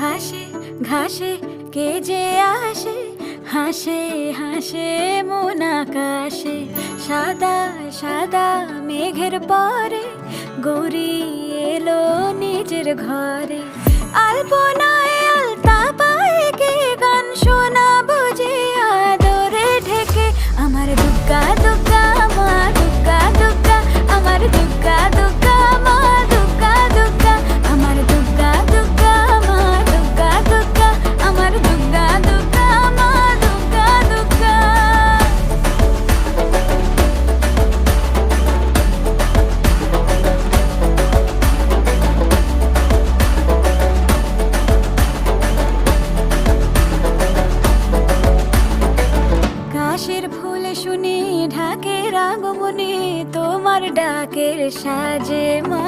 ঘাসে ঘাসে কে যে আসে, হাসে হাসে মন আকাশে। সাদা সাদা মেঘের পরে গৌরী এলো নিজের ঘরে। আলপনায় আলতা পায়ে কে গান শোনাবো যে আদরে ঢেকে। আমার দুগ্গা দুগ্গা মা দুগ্গা দুগ্গা, আমার দুগ্গা দুগ্গা মা দুগ্গা দুগ্গা, আমার দুগ্গা দুগ্গা মা দুগ্গা দুগ্গা, আমার দুগ্গা দুগ্গা মা দুগ্গা দুগ্গা। কাশের ফুল শুনি ঢাকের আগমনে, তোমার ডাকের সাজে মা